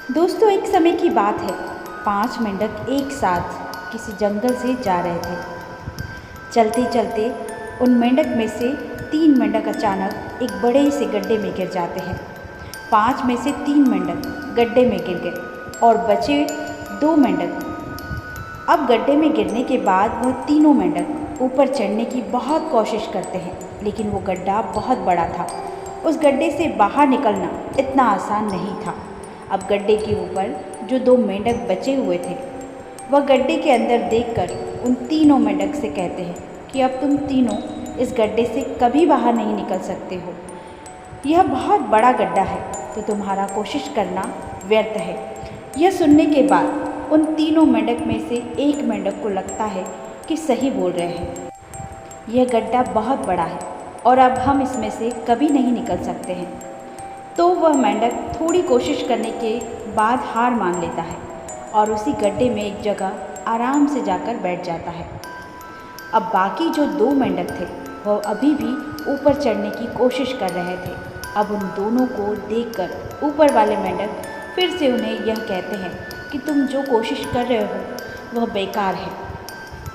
दोस्तों, एक समय की बात है। 5 मेंढक एक साथ किसी जंगल से जा रहे थे। चलते चलते उन मेंढक में से 3 मेंढक अचानक एक बड़े से गड्ढे में गिर जाते हैं। 5 में से 3 मेंढक गड्ढे में गिर गए और बचे 2 मेंढक। अब गड्ढे में गिरने के बाद वह तीनों मेंढक ऊपर चढ़ने की बहुत कोशिश करते हैं, लेकिन वो गड्ढा बहुत बड़ा था। उस गड्ढे से बाहर निकलना इतना आसान नहीं था। अब गड्ढे के ऊपर जो 2 मेंढक बचे हुए थे, वह गड्ढे के अंदर देखकर उन तीनों मेंढक से कहते हैं कि अब तुम तीनों इस गड्ढे से कभी बाहर नहीं निकल सकते हो। यह बहुत बड़ा गड्ढा है, तो तुम्हारा कोशिश करना व्यर्थ है। यह सुनने के बाद उन तीनों मेंढक में से एक मेंढक को लगता है कि सही बोल रहे हैं। यह गड्ढा बहुत बड़ा है और अब हम इसमें से कभी नहीं निकल सकते हैं। तो वह मेंढक थोड़ी कोशिश करने के बाद हार मान लेता है और उसी गड्ढे में एक जगह आराम से जाकर बैठ जाता है। अब बाकी जो 2 मेंढक थे, वह अभी भी ऊपर चढ़ने की कोशिश कर रहे थे। अब उन दोनों को देखकर ऊपर वाले मेंढक फिर से उन्हें यह कहते हैं कि तुम जो कोशिश कर रहे हो वह बेकार है।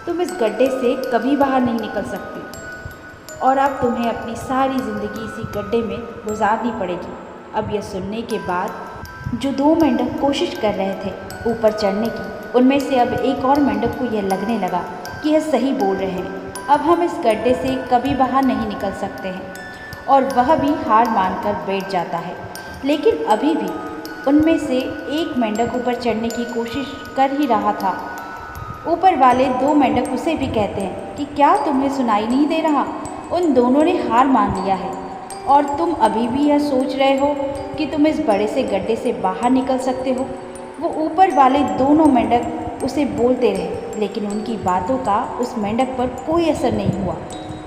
तुम इस गड्ढे से कभी बाहर नहीं निकल सकते और अब तुम्हें अपनी सारी ज़िंदगी इसी गड्ढे में गुजारनी पड़ेगी। अब यह सुनने के बाद जो 2 मेंढक कोशिश कर रहे थे ऊपर चढ़ने की, उनमें से अब एक और मेंढक को यह लगने लगा कि यह सही बोल रहे हैं। अब हम इस गड्ढे से कभी बाहर नहीं निकल सकते हैं और वह भी हार मानकर बैठ जाता है। लेकिन अभी भी उनमें से एक मेंढक ऊपर चढ़ने की कोशिश कर ही रहा था। ऊपर वाले 2 मेंढक उसे भी कहते हैं कि क्या तुम्हें सुनाई नहीं दे रहा? उन दोनों ने हार मान लिया है और तुम अभी भी यह सोच रहे हो कि तुम इस बड़े से गड्ढे से बाहर निकल सकते हो। वो ऊपर वाले दोनों मेंढक उसे बोलते रहे, लेकिन उनकी बातों का उस मेंढक पर कोई असर नहीं हुआ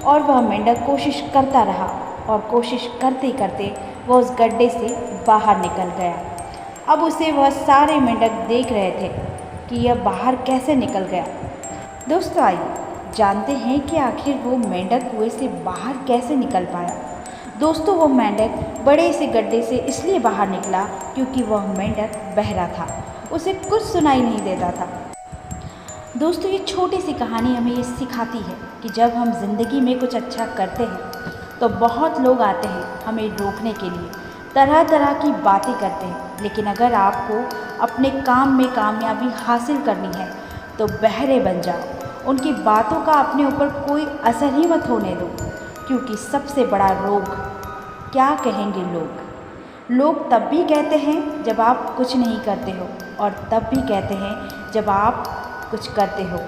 और वह मेंढक कोशिश करता रहा और कोशिश करते करते वह उस गड्ढे से बाहर निकल गया। अब उसे वह सारे मेंढक देख रहे थे कि यह बाहर कैसे निकल गया। दोस्तों, आइए जानते हैं कि आखिर वो मेंढक कुएं से बाहर कैसे निकल पाया। दोस्तों, वो मेंढक बड़े से गड्ढे से इसलिए बाहर निकला क्योंकि वह मेंढक बहरा था, उसे कुछ सुनाई नहीं देता था। दोस्तों, ये छोटी सी कहानी हमें ये सिखाती है कि जब हम ज़िंदगी में कुछ अच्छा करते हैं तो बहुत लोग आते हैं हमें रोकने के लिए, तरह तरह की बातें करते हैं। लेकिन अगर आपको अपने काम में कामयाबी हासिल करनी है तो बहरे बन जाओ। उनकी बातों का अपने ऊपर कोई असर ही मत होने दो, क्योंकि सबसे बड़ा रोग क्या कहेंगे लोग तब भी कहते हैं जब आप कुछ नहीं करते हो और तब भी कहते हैं जब आप कुछ करते हो।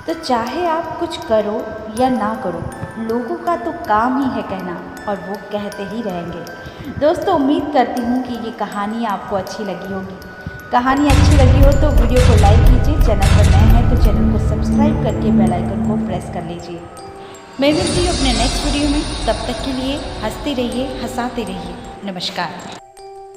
तो चाहे आप कुछ करो या ना करो, लोगों का तो काम ही है कहना और वो कहते ही रहेंगे। दोस्तों, उम्मीद करती हूँ कि ये कहानी आपको अच्छी लगी होगी। कहानी अच्छी लगी हो तो वीडियो को लाइक कीजिए। चैनल पर नए हैं तो चैनल को सब्सक्राइब करके बेल आइकन को प्रेस कर लीजिए। मैं मिलती हूँ अपने नेक्स्ट वीडियो में। तब तक के लिए हंसते रहिए, हंसाते रहिए। नमस्कार।